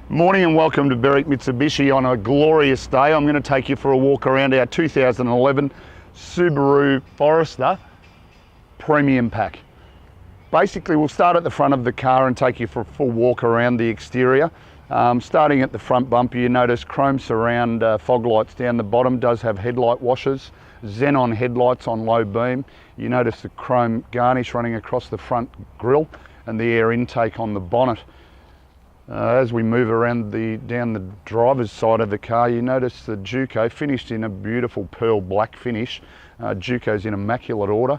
Morning and welcome to Berwick Mitsubishi on a glorious day. I'm going to take you for a walk around our 2011 Subaru Forester Premium Pack. Basically, we'll start at the front of the car and take you for a full walk around the exterior. Starting at the front bumper, you notice chrome surround fog lights down the bottom, does have headlight washers, xenon headlights on low beam. You notice the chrome garnish running across the front grille and the air intake on the bonnet. As we move around down the driver's side of the car, you notice the Juco finished in a beautiful pearl black finish. Juco's in immaculate order,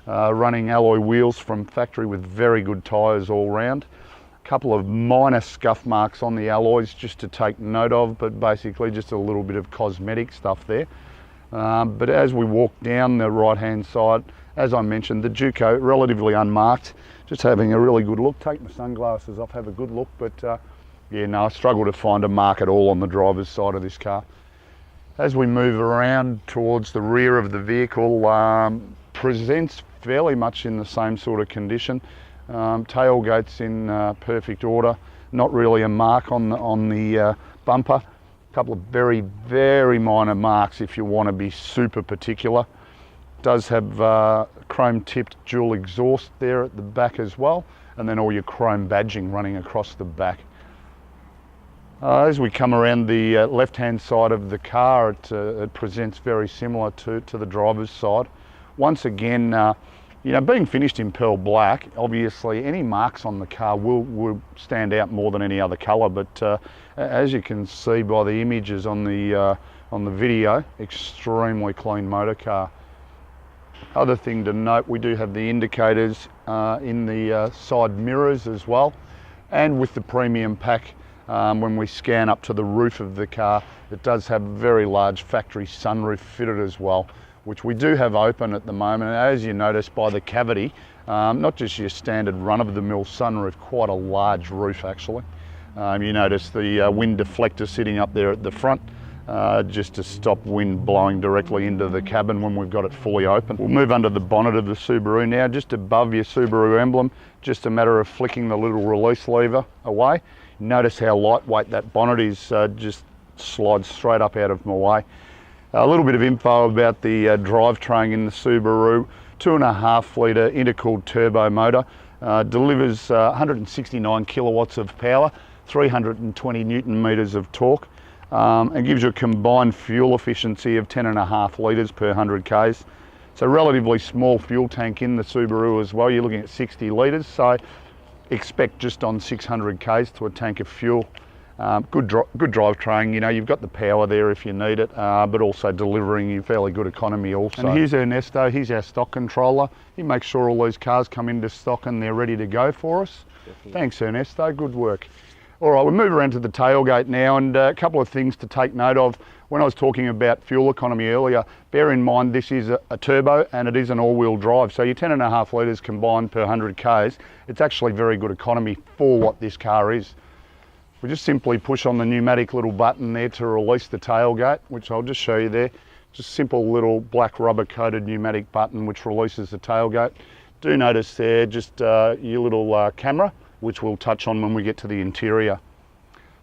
running alloy wheels from factory with very good tyres all round. A couple of minor scuff marks on the alloys just to take note of, but basically just a little bit of cosmetic stuff there. But as we walk down the right hand side, as I mentioned, the Juco relatively unmarked. Just having a really good look. Take my sunglasses off, have a good look, but yeah, no, I struggle to find a mark at all on the driver's side of this car. As we move around towards the rear of the vehicle, presents fairly much in the same sort of condition. Tailgate's in perfect order, not really a mark on the bumper. A couple of very, very minor marks if you want to be super particular. Does have chrome tipped dual exhaust there at the back as well, and then all your chrome badging running across the back. As we come around the left hand side of the car, it presents very similar to the driver's side. Once again, you know, being finished in pearl black, obviously any marks on the car will stand out more than any other colour, but as you can see by the images on the video, extremely clean motor car. Other thing to note, we do have the indicators in the side mirrors as well, and with the premium pack, when we scan up to the roof of the car, it does have a very large factory sunroof fitted as well, which we do have open at the moment. As you notice by the cavity, not just your standard run-of-the-mill sunroof, quite a large roof actually. You notice the wind deflector sitting up there at the front, just to stop wind blowing directly into the cabin when we've got it fully open. We'll move under the bonnet of the Subaru now, just above your Subaru emblem, just a matter of flicking the little release lever away. Notice how lightweight that bonnet is, just slides straight up out of my way. A little bit of info about the drivetrain in the Subaru. 2.5 litre intercooled turbo motor, delivers 169 kilowatts of power, 320 Newton meters of torque. And gives you a combined fuel efficiency of 10.5 litres per 100 k's. So relatively small fuel tank in the Subaru as well. You're looking at 60 litres, so expect just on 600 k's to a tank of fuel. Good drivetrain, you know, you've got the power there if you need it, but also delivering you fairly good economy also. And here's Ernesto, he's our stock controller. He makes sure all these cars come into stock and they're ready to go for us. Definitely. Thanks Ernesto, good work. All right, we'll move around to the tailgate now, and a couple of things to take note of. When I was talking about fuel economy earlier, bear in mind this is a turbo and it is an all-wheel drive, so your 10.5 litres combined per 100 k's, it's actually very good economy for what this car is. We just simply push on the pneumatic little button there to release the tailgate, which I'll just show you there. Just simple little black rubber coated pneumatic button which releases the tailgate. Do notice there just your little camera, which we'll touch on when we get to the interior.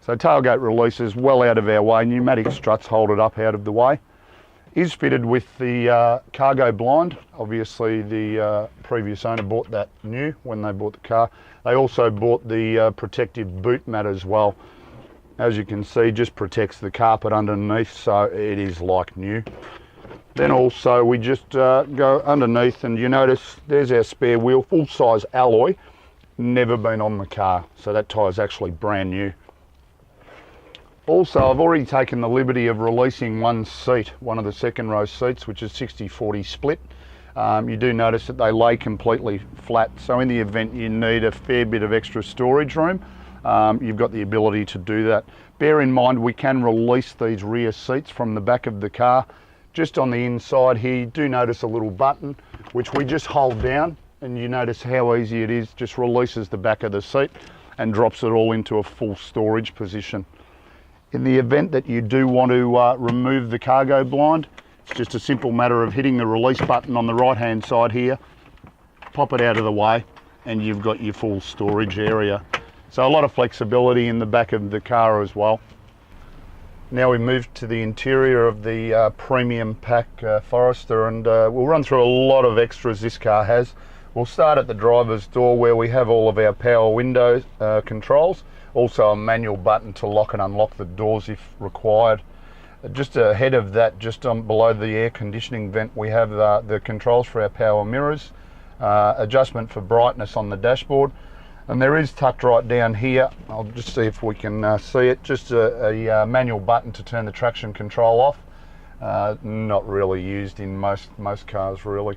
So tailgate releases well out of our way, pneumatic struts hold it up out of the way. Is fitted with the cargo blind. Obviously the previous owner bought that new when they bought the car. They also bought the protective boot mat as well. As you can see, just protects the carpet underneath, so it is like new. Then also we just go underneath and you notice there's our spare wheel, full size alloy. Never been on the car, so that tyre's actually brand new. Also, I've already taken the liberty of releasing one seat, one of the second row seats, which is 60-40 split. You do notice that they lay completely flat, so in the event you need a fair bit of extra storage room, you've got the ability to do that. Bear in mind we can release these rear seats from the back of the car. Just on the inside here, you do notice a little button, which we just hold down, and you notice how easy it is, just releases the back of the seat and drops it all into a full storage position. In the event that you do want to remove the cargo blind, it's just a simple matter of hitting the release button on the right hand side here, pop it out of the way, and you've got your full storage area. So a lot of flexibility in the back of the car as well. Now we move to the interior of the Premium Pack Forester, and we'll run through a lot of extras this car has. We'll start at the driver's door where we have all of our power window controls, also a manual button to lock and unlock the doors if required. Just ahead of that, just below the air conditioning vent, we have the controls for our power mirrors, adjustment for brightness on the dashboard, and there is tucked right down here, I'll just see if we can see it, just a manual button to turn the traction control off. Not really used in most cars really.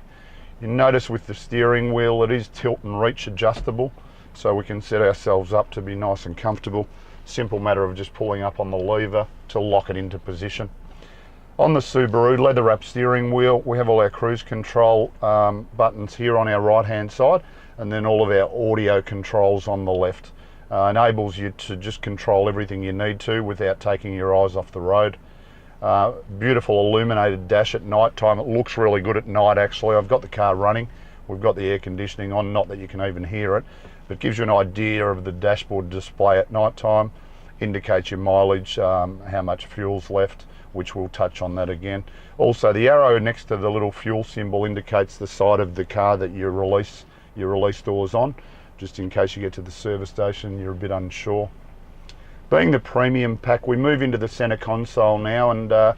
You notice with the steering wheel it is tilt and reach adjustable, so we can set ourselves up to be nice and comfortable. Simple matter of just pulling up on the lever to lock it into position. On the Subaru leather wrap steering wheel, we have all our cruise control buttons here on our right hand side, and then all of our audio controls on the left. Enables you to just control everything you need to without taking your eyes off the road. Beautiful illuminated dash at night time. It looks really good at night actually. I've got the car running, we've got the air conditioning on, not that you can even hear it, but gives you an idea of the dashboard display at night time. Indicates your mileage, how much fuel's left, which we'll touch on that again. Also the arrow next to the little fuel symbol indicates the side of the car that your release door's on, just in case you get to the service station you're a bit unsure. Being the Premium Pack, we move into the center console now, and a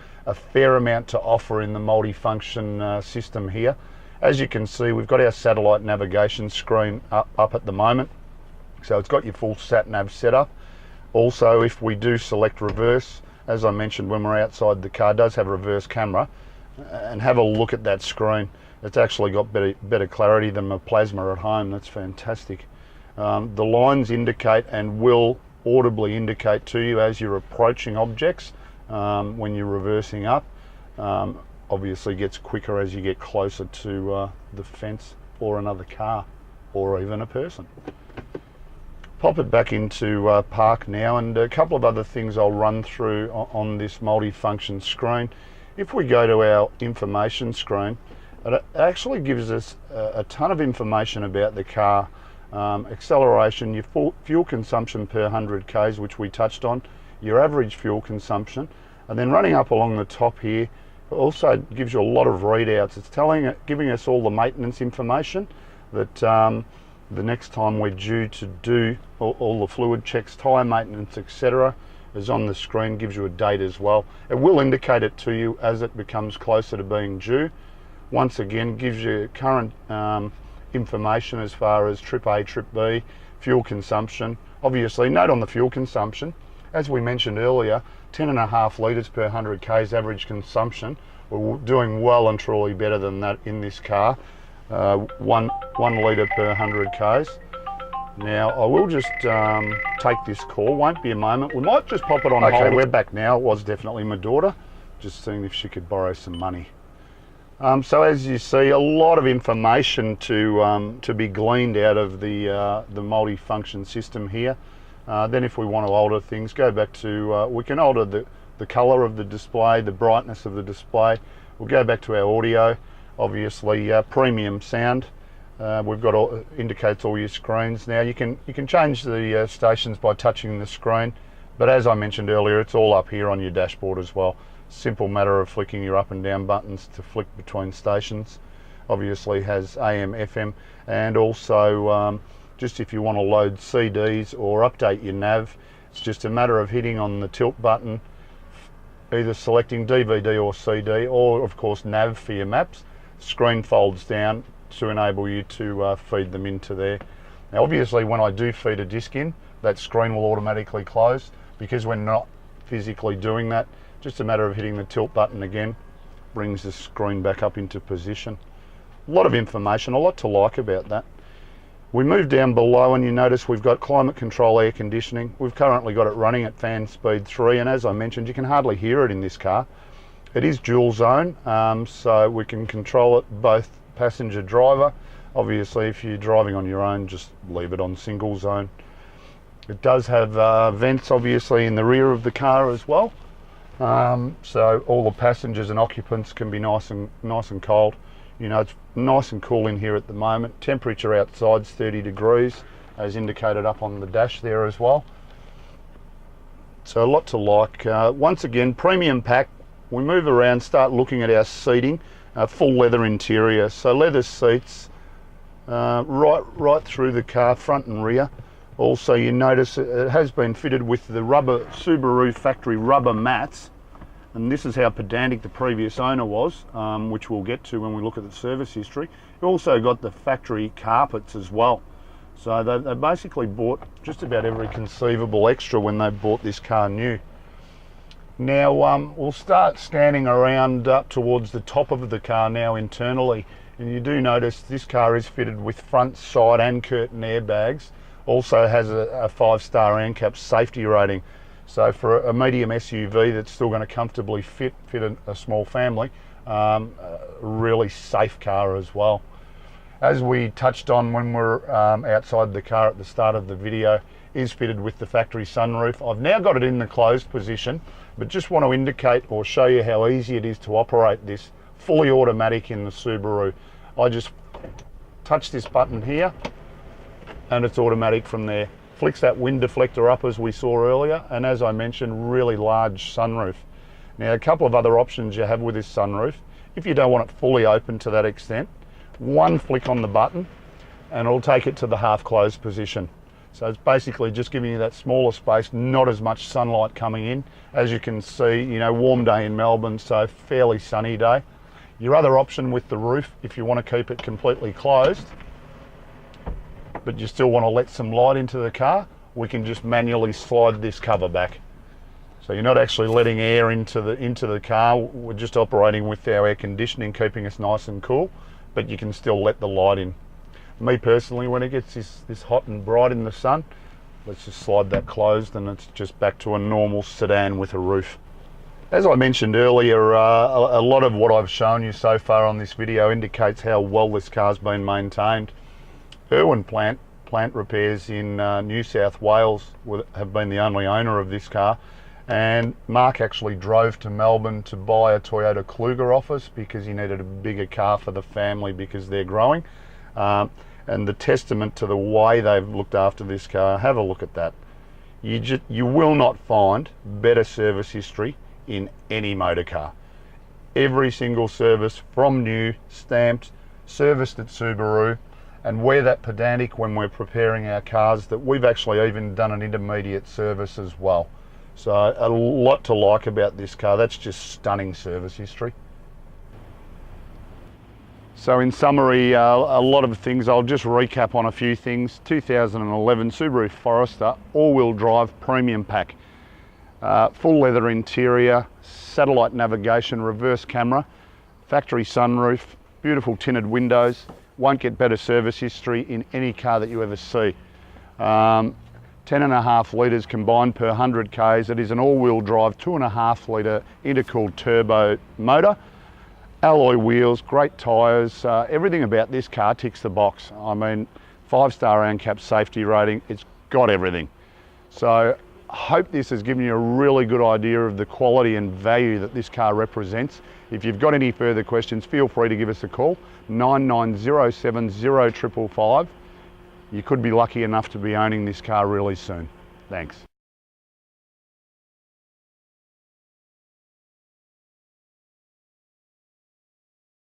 fair amount to offer in the multi-function system here. As you can see, we've got our satellite navigation screen up at the moment, so it's got your full sat nav setup. Also, if we do select reverse, as I mentioned when we're outside, the car does have a reverse camera, and have a look at that screen. It's actually got better clarity than my plasma at home. That's fantastic. The lines indicate and will audibly indicate to you as you're approaching objects when you're reversing up. Obviously gets quicker as you get closer to the fence or another car or even a person. Pop it back into park now, and a couple of other things I'll run through on this multi-function screen. If we go to our information screen, it actually gives us a ton of information about the car. Acceleration, your fuel consumption per 100 k's, which we touched on, your average fuel consumption, and then running up along the top here, it also gives you a lot of readouts. It's giving us all the maintenance information that the next time we're due to do all the fluid checks, tyre maintenance, etc. is on the screen, gives you a date as well. It will indicate it to you as it becomes closer to being due. Once again, gives you current information as far as trip A, trip B, fuel consumption. Obviously, note on the fuel consumption, as we mentioned earlier, 10.5 litres per 100 k's average consumption. We're doing well and truly better than that in this car. 1 litre per 100 k's. Now, I will just take this call, won't be a moment. We might just pop it on hold. Okay, we're back now. It was definitely my daughter, just seeing if she could borrow some money. So as you see, a lot of information to be gleaned out of the multi-function system here. Then if we want to alter things, go back to, we can alter the colour of the display, the brightness of the display. We'll go back to our audio, obviously premium sound. We've got indicates all your screens. Now you can change the stations by touching the screen, but as I mentioned earlier, it's all up here on your dashboard as well. Simple matter of flicking your up and down buttons to flick between stations. Obviously has AM, FM, and also just if you want to load CDs or update your nav, it's just a matter of hitting on the tilt button, either selecting DVD or CD, or of course nav for your maps. Screen folds down to enable you to feed them into there. Now obviously when I do feed a disc in, that screen will automatically close. Because we're not physically doing that, just a matter of hitting the tilt button again, brings the screen back up into position. A lot of information, a lot to like about that. We move down below and you notice we've got climate control air conditioning. We've currently got it running at fan speed 3, and as I mentioned, you can hardly hear it in this car. It is dual zone, so we can control it both passenger driver. Obviously if you're driving on your own, just leave it on single zone. It does have vents obviously in the rear of the car as well, so all the passengers and occupants can be nice and cold. You know, it's nice and cool in here at the moment. Temperature outside's 30 degrees, as indicated up on the dash there as well. So a lot to like. Once again, premium pack. We move around, start looking at our seating. Full leather interior, so leather seats right through the car, front and rear. Also, you notice it has been fitted with the rubber Subaru factory rubber mats, and this is how pedantic the previous owner was, which we'll get to when we look at the service history. You also got the factory carpets as well. So they basically bought just about every conceivable extra when they bought this car new. Now we'll start scanning around up towards the top of the car now internally, and you do notice this car is fitted with front, side and curtain airbags. Also has a 5-star ANCAP safety rating. So for a medium SUV that's still going to comfortably fit a small family, a really safe car as well. As we touched on when we're outside the car at the start of the video, is fitted with the factory sunroof. I've now got it in the closed position, but just want to indicate or show you how easy it is to operate this fully automatic in the Subaru. I just touch this button here and it's automatic from there. Flicks that wind deflector up as we saw earlier, and as I mentioned, really large sunroof. Now a couple of other options you have with this sunroof. If you don't want it fully open to that extent, one flick on the button and it'll take it to the half closed position. So it's basically just giving you that smaller space, not as much sunlight coming in. As you can see, you know, warm day in Melbourne, so fairly sunny day. Your other option with the roof, if you want to keep it completely closed, but you still want to let some light into the car, we can just manually slide this cover back. So you're not actually letting air into the car, we're just operating with our air conditioning, keeping us nice and cool, but you can still let the light in. Me personally, when it gets this hot and bright in the sun, let's just slide that closed and it's just back to a normal sedan with a roof. As I mentioned earlier, a lot of what I've shown you so far on this video indicates how well this car's been maintained. Irwin plant repairs in New South Wales have been the only owner of this car, and Mark actually drove to Melbourne to buy a Toyota Kluger office because he needed a bigger car for the family because they're growing. And the testament to the way they've looked after this car, have a look at that. You will not find better service history in any motor car. Every single service from new, stamped, serviced at Subaru, and we're that pedantic when we're preparing our cars that we've actually even done an intermediate service as well. So a lot to like about this car. That's just stunning service history. So in summary, a lot of things, I'll just recap on a few things. 2011 Subaru Forester all-wheel drive premium pack. Full leather interior, satellite navigation, reverse camera, factory sunroof, beautiful tinted windows. Won't get better service history in any car that you ever see. 10.5 litres combined per 100 Ks. It is an all-wheel drive 2.5 litre intercooled turbo motor. Alloy wheels, great tyres, everything about this car ticks the box. I mean, 5-star ANCAP safety rating, it's got everything. So I hope this has given you a really good idea of the quality and value that this car represents. If you've got any further questions, feel free to give us a call, 99070555. You could be lucky enough to be owning this car really soon. Thanks.